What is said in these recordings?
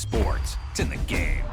sports. It's in the game.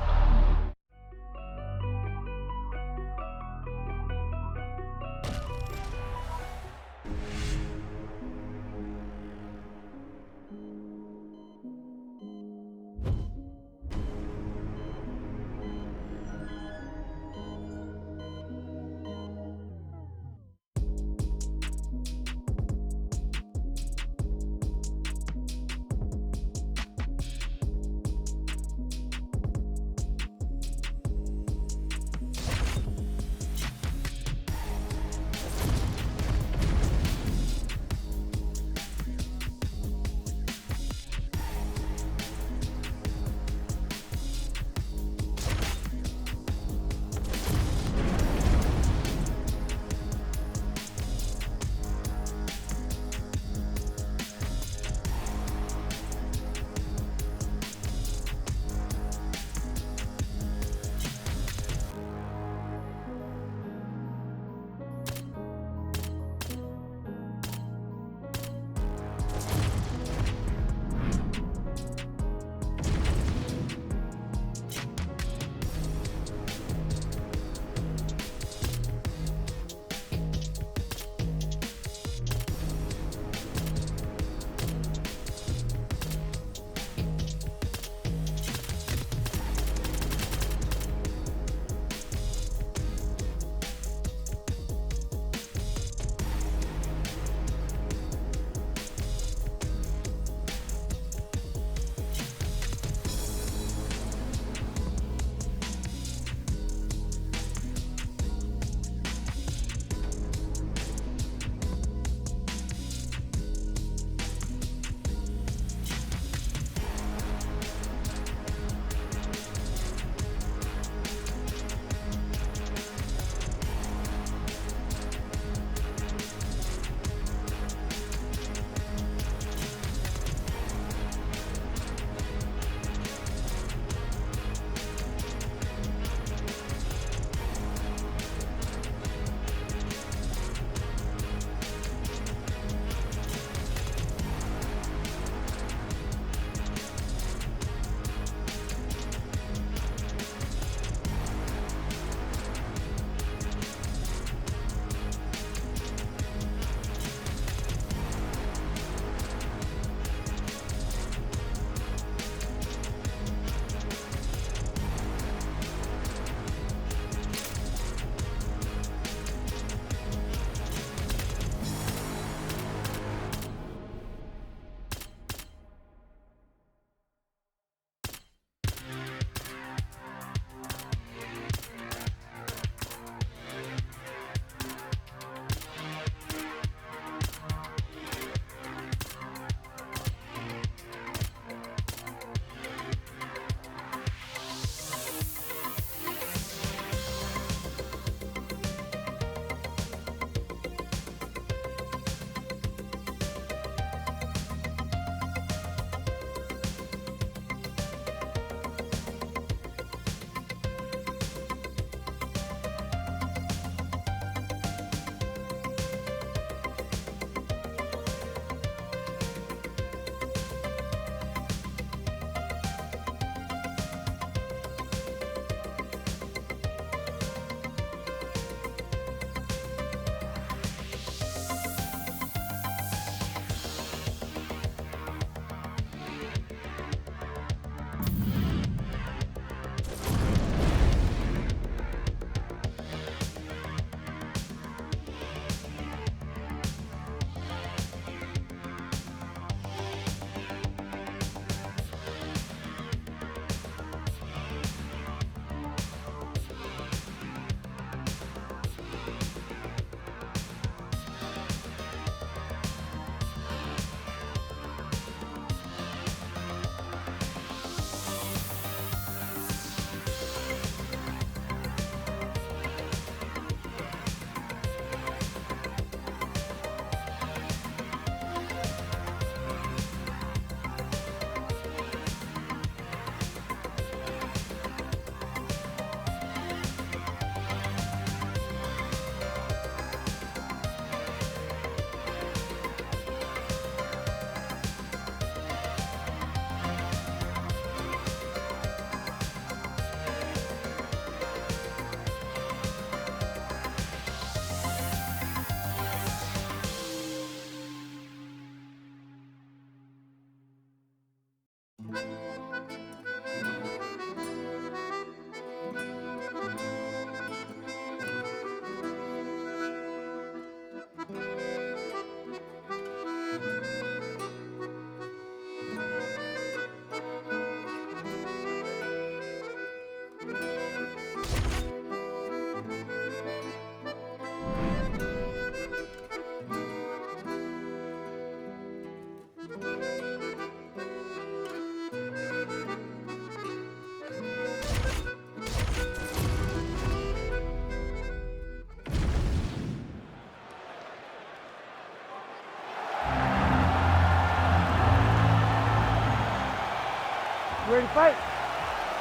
Ready to fight?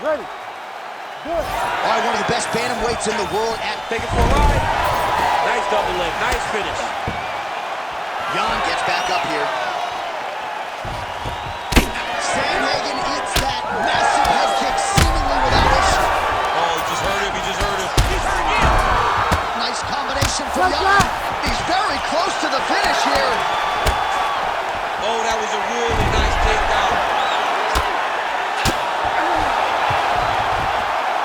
Ready. Good. All right, one of the best bantamweights in the world at... Take it for a ride. Nice double leg, nice finish. Jan gets back up here. Sandhagen hits that massive head kick seemingly without issue. Oh, he just hurt him, he just hurt him. He's hurt again. Nice combination from Jan. He's very close to the finish here. Oh, that was a really nice takedown.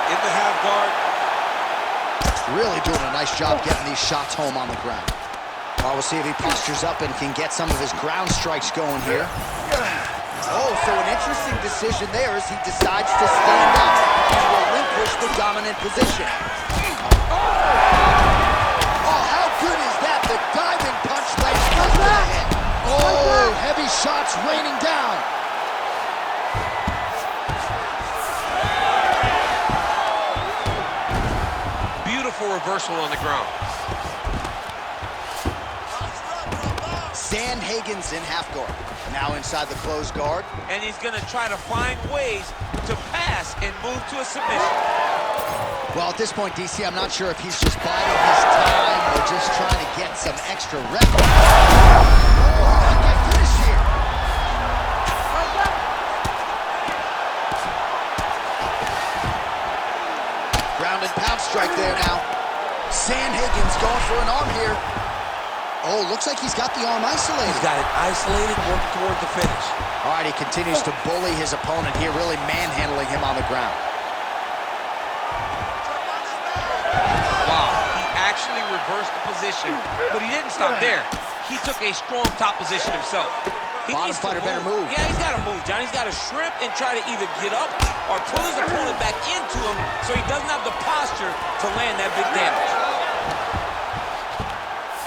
In the half guard. Really doing a nice job getting these shots home on the ground. Well, we'll see if he postures up and can get some of his ground strikes going here. Oh, so an interesting decision there as he decides to stand up and relinquish the dominant position. Oh, how good is that? The diving punch lays right to the head. Oh, heavy shots raining down. Beautiful reversal on the ground. Sandhagen's in half guard. Now inside the closed guard. And he's gonna try to find ways to pass and move to a submission. Well, at this point, DC, I'm not sure if he's just biding his time or just trying to get some extra rep. Oh, get finished here. Ground and pound strike there now. Sandhagen's going for an arm here. Oh, looks like he's got the arm isolated. He's got it isolated, working toward the finish. All right, he continues to bully his opponent here, really manhandling him on the ground. Wow, he actually reversed the position, but he didn't stop there. He took a strong top position himself. Bottom fighter better move. Yeah, he's got to move, John. He's got to shrimp and try to either get up or pull his opponent back into him so he doesn't have the posture to land that big damage.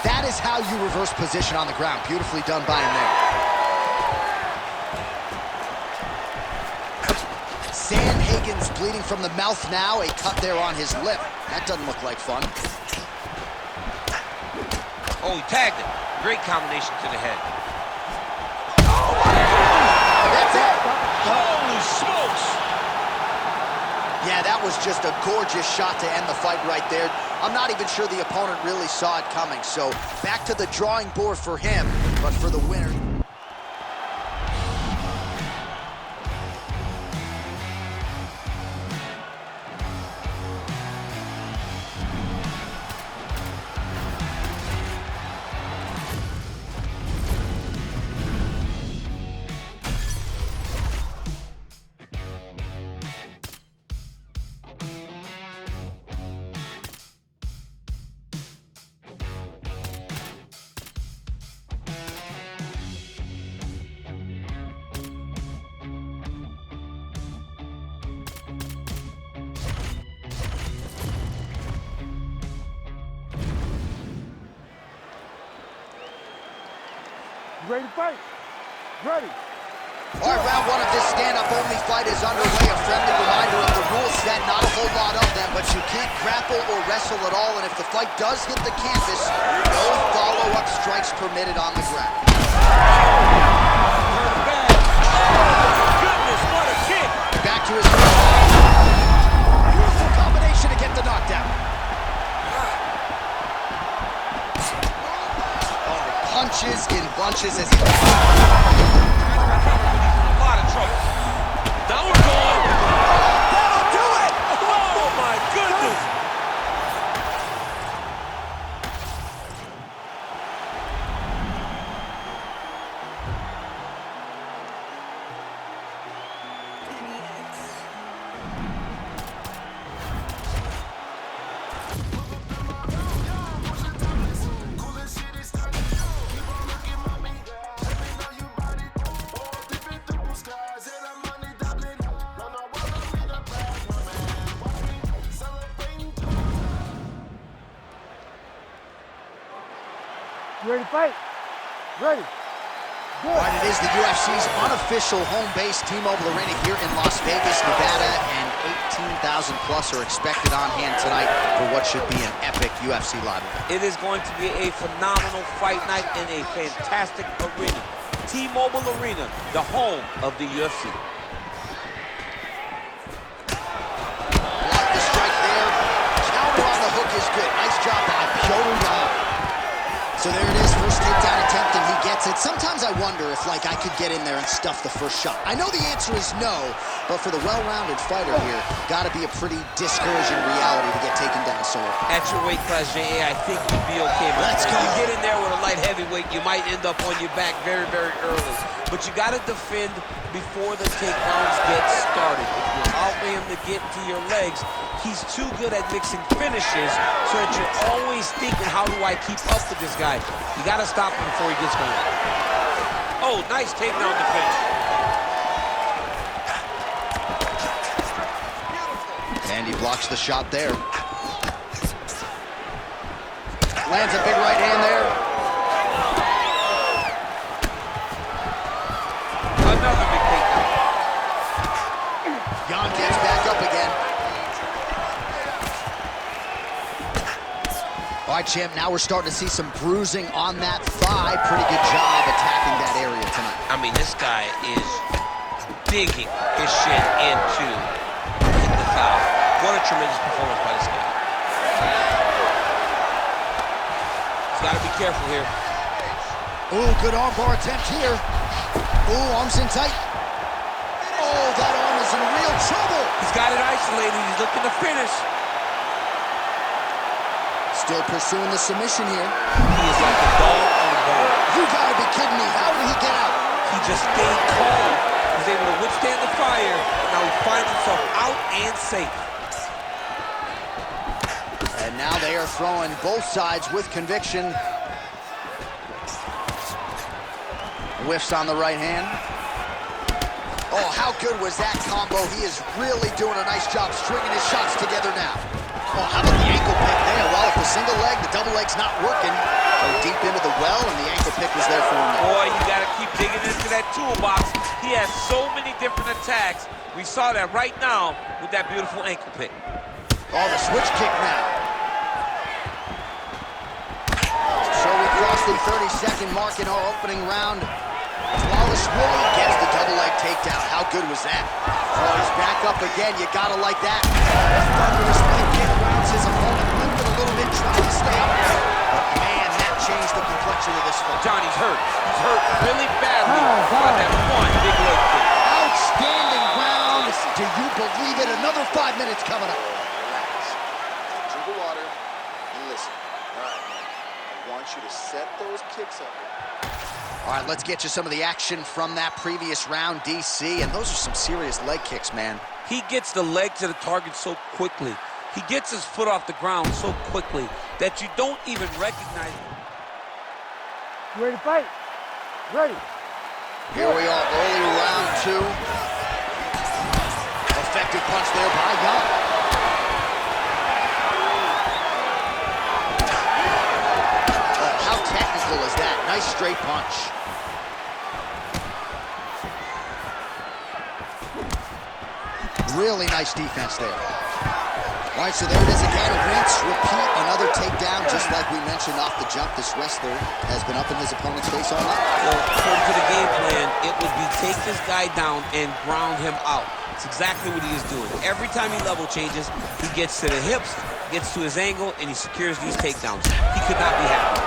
That is how you reverse position on the ground. Beautifully done by him there. Sandhagen's bleeding from the mouth now. A cut there on his lip. That doesn't look like fun. Oh, he tagged him. Great combination to the head. That's it. Holy smokes! Yeah, that was just a gorgeous shot to end the fight right there. I'm not even sure the opponent really saw it coming. So back to the drawing board for him, but for the winner. Ready to fight? Ready. All right, round one of this stand-up-only fight is underway. A friendly reminder of the rule set. Not a whole lot of them, but you can't grapple or wrestle at all. And if the fight does hit the canvas, no follow-up strikes permitted on the ground. Goodness, what a kick! Back to his beautiful combination to get the knockdown. Punches in bunches as he... A lot of trouble. Now we're going. That'll do it! Oh, my goodness! You ready to fight? Ready. Good. Right, it is the UFC's unofficial home base, T-Mobile Arena here in Las Vegas, Nevada, and 18,000 plus are expected on hand tonight for what should be an epic UFC live event. It is going to be a phenomenal fight night in a fantastic arena. T-Mobile Arena, the home of the UFC. said, sometimes I wonder if, like, I could get in there and stuff the first shot. I know the answer is no, but for the well-rounded fighter here, gotta be a pretty discouraging reality to get taken down so early. At your weight class, J.A., I think you'd be okay. Let's go. You get in there with a light heavyweight, you might end up on your back very, very early. But you gotta defend before the takedowns get started. If you allow him to get to your legs, he's too good at mixing finishes so that you're always thinking, how do I keep up with this guy? You gotta stop him before he gets going. Oh, nice takedown defense. And he blocks the shot there. Lands a big right hand there. Another big takedown. Jan gets back up again. All right, champ, now we're starting to see some bruising on that thigh. Pretty good job attacking that area tonight. I mean, this guy is digging his shin into the thigh. What a tremendous performance by this guy. He's got to be careful here. Ooh, good armbar attempt here. Ooh, arms in tight. Oh, that arm is in real trouble. He's got it isolated. He's looking to finish. Still pursuing the submission here. He is like a dog on a bone. You gotta be kidding me. How did he get out? He just stayed calm. He was able to withstand the fire. Now he finds himself out and safe. And now they are throwing both sides with conviction. Whiffs on the right hand. Oh, how good was that combo? He is really doing a nice job stringing his shots together now. Oh, how about the ankle pick there? Well, if the single leg, the double leg's not working, go deep into the well, and the ankle pick was there for him. Boy, you got to keep digging into that toolbox. He has so many different attacks. We saw that right now with that beautiful ankle pick. Oh, the switch kick now. So we crossed the 30-second mark in our opening round. Dvalishvili gets the double leg takedown. How good was that? Oh, he's back up again. You gotta like that. Thunderous leg kick rounds his opponent, limping a little bit, trying to stay up. But man, that changed the complexion of this fight. Johnny's hurt. He's hurt really badly by that one big leg kick. Outstanding round. Do you believe it? Another 5 minutes coming up. Relax. Drink of water and listen. All right, man. I want you to set those kicks up. All right, let's get you some of the action from that previous round, DC. And those are some serious leg kicks, man. He gets the leg to the target so quickly. He gets his foot off the ground so quickly that you don't even recognize him. You ready to fight? Ready. Here we are, early round two. Effective punch there by Young. Oh, how technical is that? Nice straight punch. Really nice defense there. All right, so there it is again. Rinse, repeat, another takedown. Just like we mentioned off the jump, this wrestler has been up in his opponent's face all night. Well, according to the game plan, it would be take this guy down and ground him out. It's exactly what he is doing. Every time he level changes, he gets to the hips, gets to his angle, and he secures these takedowns. He could not be happy.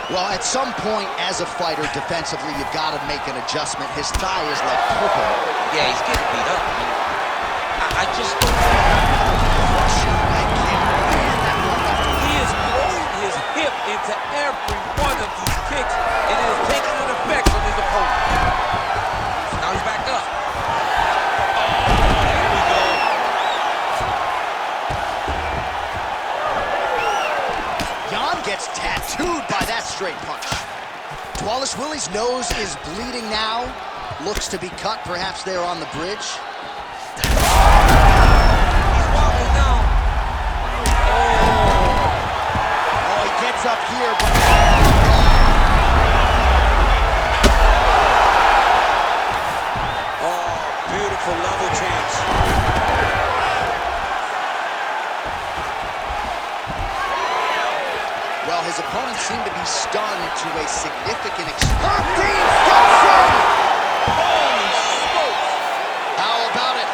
Well, at some point as a fighter, defensively, you've got to make an adjustment. His thigh is like purple. Yeah, he's getting beat up. I just don't He is throwing his hip into every one of these kicks, and it is taking an effect on his opponent. So now he's back up. Oh, here we go. Jan gets tattooed by that straight punch. Dvalishvili's nose is bleeding now. Looks to be cut, perhaps there on the bridge. He's wobbling now. Oh, he gets up here, but... Oh, beautiful level change. Well, his opponent seemed to be stunned to a significant extent. Holy smokes! How about it?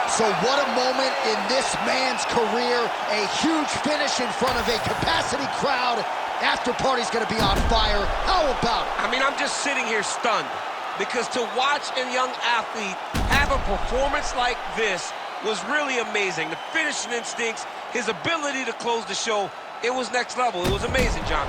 So what a moment in this man's career. A huge finish in front of a capacity crowd. After party's gonna be on fire. How about it? I mean, I'm just sitting here stunned because to watch a young athlete have a performance like this was really amazing. The finishing instincts, his ability to close the show, it was next level. It was amazing, John.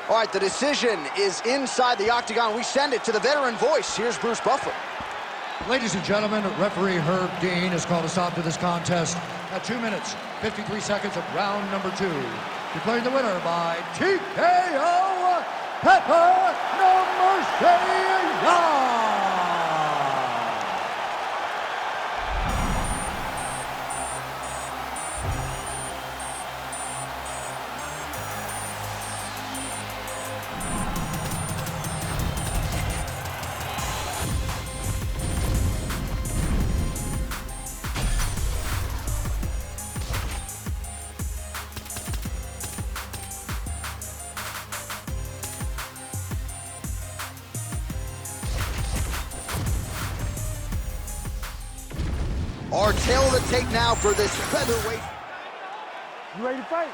All right, the decision is inside the octagon. We send it to the veteran voice. Here's Bruce Buffer. Ladies and gentlemen, referee Herb Dean has called a stop to this contest at 2 minutes, 53 seconds of round number 2. Declaring the winner by TKO, Petr No. Our tail of the tape now for this featherweight. You ready to fight?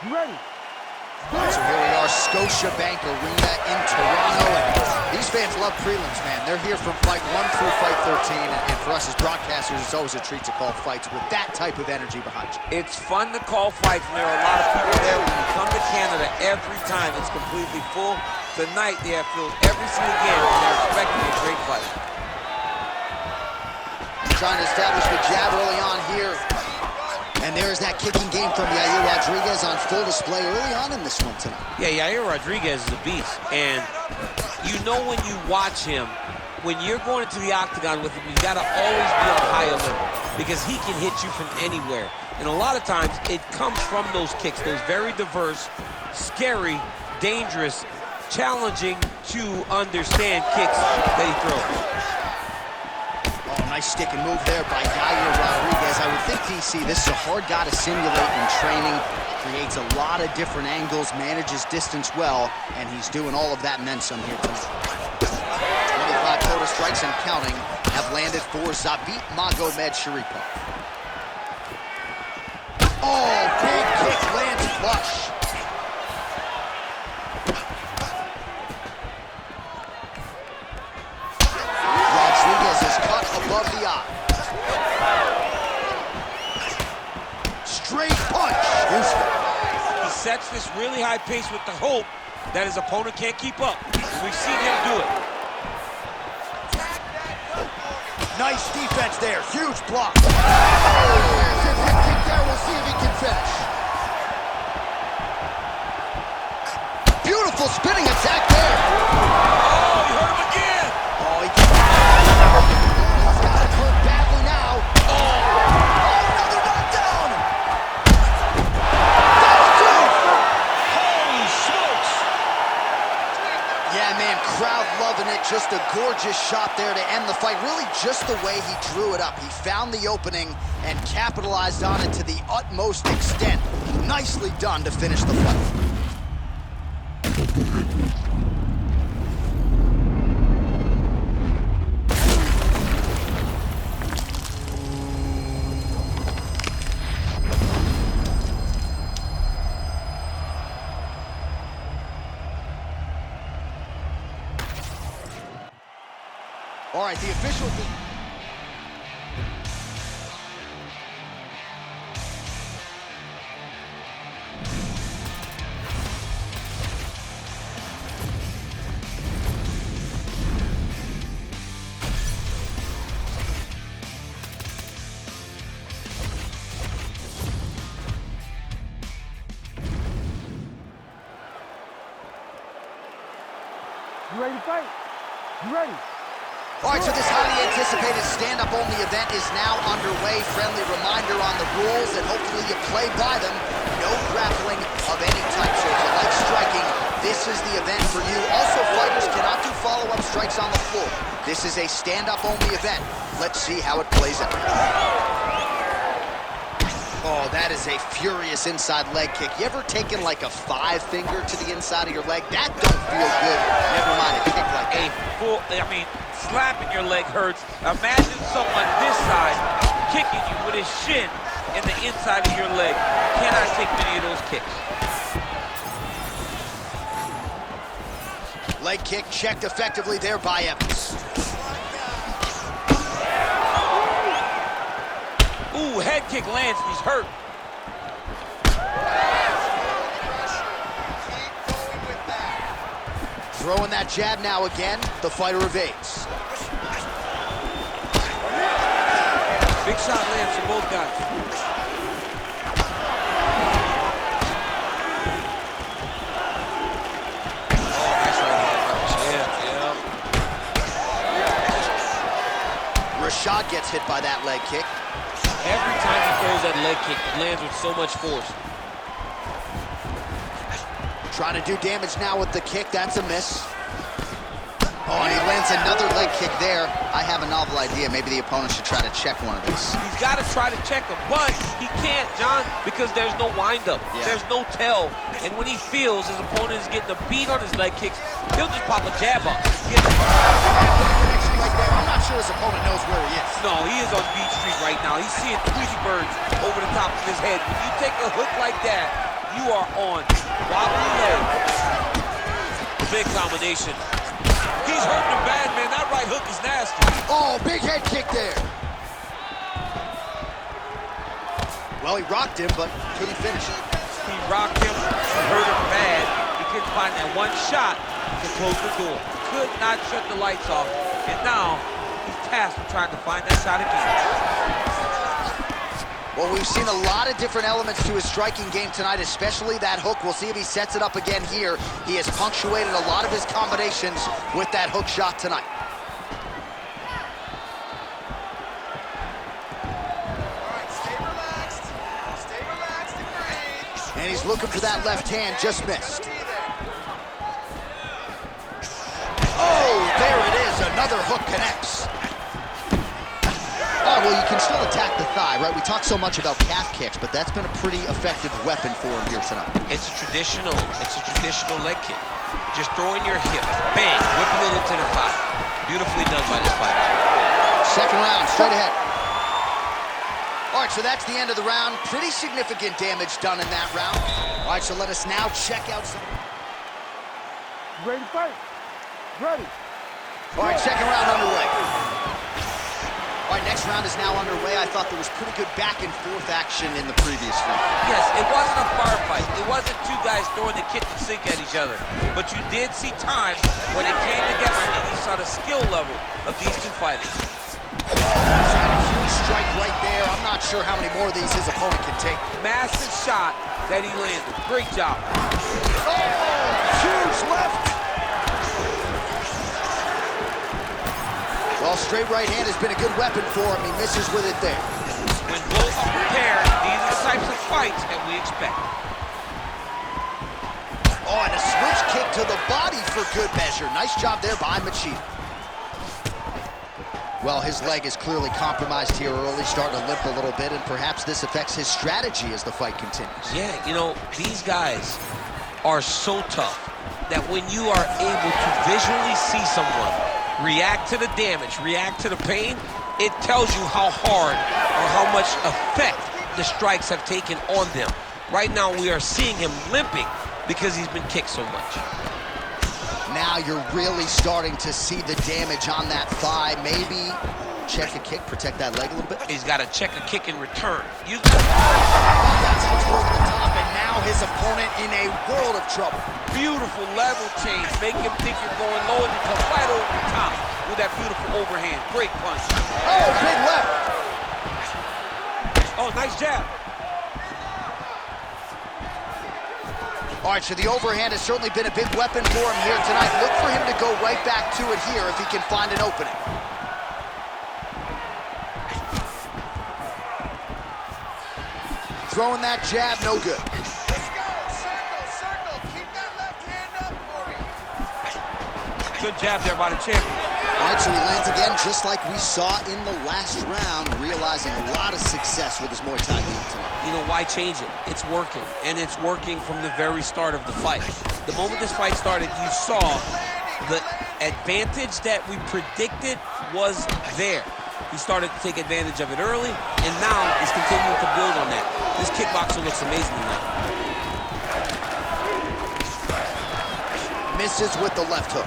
You ready? All right, so here we are, Scotiabank Arena in Toronto. And these fans love prelims, man. They're here from fight 1 through fight 13. And for us as broadcasters, it's always a treat to call fights with that type of energy behind you. It's fun to call fights, and there are a lot of people there. When you come to Canada, every time it's completely full. Tonight, they have filled every single game, and they're expecting a great fight. Trying to establish the jab early on here. And there's that kicking game from Yair Rodriguez on full display early on in this one tonight. Yeah, Yair Rodriguez is a beast. And you know when you watch him, when you're going into the octagon with him, you got to always be on high alert because he can hit you from anywhere. And a lot of times, it comes from those kicks, those very diverse, scary, dangerous, challenging to understand kicks that he throws. Nice stick and move there by Yair Rodriguez. I would think, DC, this is a hard guy to simulate in training. Creates a lot of different angles, manages distance well, and he's doing all of that and then some here tonight. 25 total strikes and counting have landed for Zabit Magomed Sharipov. Oh, big kick lands flush. Above the eye. Straight punch. He sets this really high pace with the hope that his opponent can't keep up. We've seen him do it. Nice defense there. Huge block. Hip kick there. We'll see if he can finish. Beautiful spinning attack there. Oh, you heard him again. Oh, he can. He's got it hurt badly now. Oh, another knockdown. Holy smokes. Yeah, man, crowd loving it. Just a gorgeous shot there to end the fight. Really just the way he drew it up. He found the opening and capitalized on it to the utmost extent. Nicely done to finish the fight. All right, the official... You ready to fight? You ready? All right, so this highly anticipated stand-up only event is now underway. Friendly reminder on the rules, and hopefully you play by them. No grappling of any type. So if you like striking, this is the event for you. Also, fighters cannot do follow-up strikes on the floor. This is a stand-up only event. Let's see how it plays out. Oh, that is a furious inside leg kick. You ever taken like a 5-finger to the inside of your leg? That don't feel good. Never mind a kick like that. slapping your leg hurts. Imagine someone this side kicking you with his shin in the inside of your leg. Cannot take many of those kicks. Leg kick checked effectively there by Evans. Ooh, head kick lands and he's hurt. Throwing that jab now again, the fighter evades. Big shot lands for both guys. Oh, nice right hand. Yeah. Rashad gets hit by that leg kick. Every time he throws that leg kick, it lands with so much force. Trying to do damage now with the kick, that's a miss. Oh, and he lands another leg kick there. I have a novel idea. Maybe the opponent should try to check one of these. He's got to try to check him, but he can't, John, because there's no windup. Yeah. There's no tell. And when he feels his opponent is getting a beat on his leg kicks, he'll just pop a jab up. I'm not sure his opponent knows where he is. No, he is on Beach Street right now. He's seeing Tweety birds over the top of his head. When you take a hook like that, you are on wobbly leg. Big combination. He's hurting him bad, man. That right hook is nasty. Oh, big head kick there. Well, he rocked him, but couldn't finish it. He rocked him, he hurt him bad. He couldn't find that one shot to close the door. Could not shut the lights off. And now, he's tasked with trying to find that shot again. Well, we've seen a lot of different elements to his striking game tonight, especially that hook. We'll see if he sets it up again here. He has punctuated a lot of his combinations with that hook shot tonight. All right, stay relaxed. Stay relaxed and breathe. And he's looking for that left hand, just missed. Oh, there it is. Another hook connects. Oh, well, you can still attack the thigh, right? We talk so much about calf kicks, but that's been a pretty effective weapon for him here tonight. It's a traditional leg kick. Just throwing your hip, bang, whip a little to the thigh. Beautifully done by this fighter. Second round, straight ahead. All right, so that's the end of the round. Pretty significant damage done in that round. All right, so let us now check out some... Ready to fight? Ready. All right, second round underway. All right, next round is now underway. I thought there was pretty good back and forth action in the previous round. Yes, it wasn't a firefight. It wasn't two guys throwing the kitchen sink at each other. But you did see times when it came together and you saw the skill level of these two fighters. He's got a huge strike right there. I'm not sure how many more of these his opponent can take. Massive shot that he landed. Great job. Oh, huge left. Well, straight right hand has been a good weapon for him. He misses with it there. When both are prepared, these are the types of fights that we expect. Oh, and a switch kick to the body for good measure. Nice job there by Machida. Well, his leg is clearly compromised here early, starting to limp a little bit, and perhaps this affects his strategy as the fight continues. Yeah, you know, these guys are so tough that when you are able to visually see someone react to the damage, react to the pain, it tells you how hard or how much effect the strikes have taken on them. Right now, we are seeing him limping because he's been kicked so much. Now you're really starting to see the damage on that thigh. Maybe check a kick, protect that leg a little bit. He's got to check a kick in return. That's what's over the top, and now his opponent in a world of trouble. Beautiful level change. Make him think you're going low and you come right over the top with that beautiful overhand. Great punch. Oh, big left. Oh, nice jab. All right, so the overhand has certainly been a big weapon for him here tonight. Look for him to go right back to it here if he can find an opening. Throwing that jab, no good. Let's go. Circle, circle. Keep that left hand up for me. Good jab there by the champion. All right, so he lands again just like we saw in the last round, realizing a lot of success with his Muay Thai game tonight. You know, why change it? It's working, and it's working from the very start of the fight. The moment this fight started, you saw the advantage that we predicted was there. He started to take advantage of it early, and now he's continuing to build on that. This kickboxer looks amazing tonight. Misses with the left hook.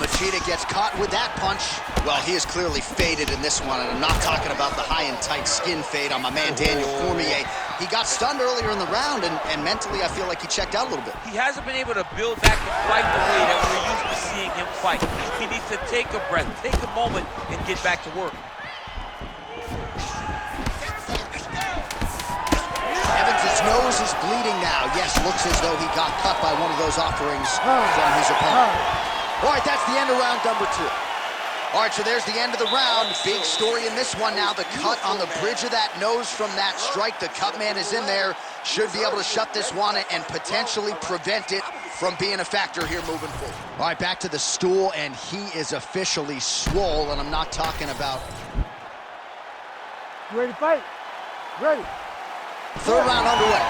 Machida gets caught with that punch. Well, he is clearly faded in this one, and I'm not talking about the high and tight skin fade on my man Daniel Cormier. He got stunned earlier in the round, and mentally I feel like he checked out a little bit. He hasn't been able to build back the fight the way that we're used to seeing him fight. He needs to take a breath, take a moment, and get back to work. Evans' nose is bleeding now. Yes, looks as though he got cut by one of those offerings from his opponent. All right, that's the end of round number 2. All right, so there's the end of the round. Big story in this one now. The cut on the bridge of that nose from that strike. The cut man is in there. Should be able to shut this one and potentially prevent it from being a factor here moving forward. All right, back to the stool, and he is officially swole, and I'm not talking about... You ready to fight? Ready. Third round underway.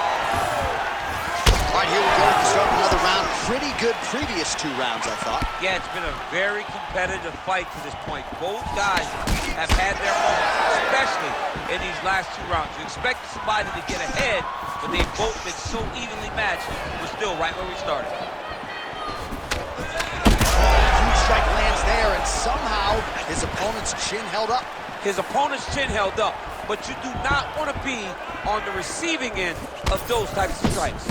All right, here we go to start another round. Pretty good previous 2 rounds, I thought. Yeah, it's been a very competitive fight to this point. Both guys have had their moments, especially in these last 2 rounds. You expect somebody to get ahead, but they've both been so evenly matched. We're still right where we started. Huge strike lands there, and somehow his opponent's chin held up. His opponent's chin held up, but you do not want to be on the receiving end of those types of strikes.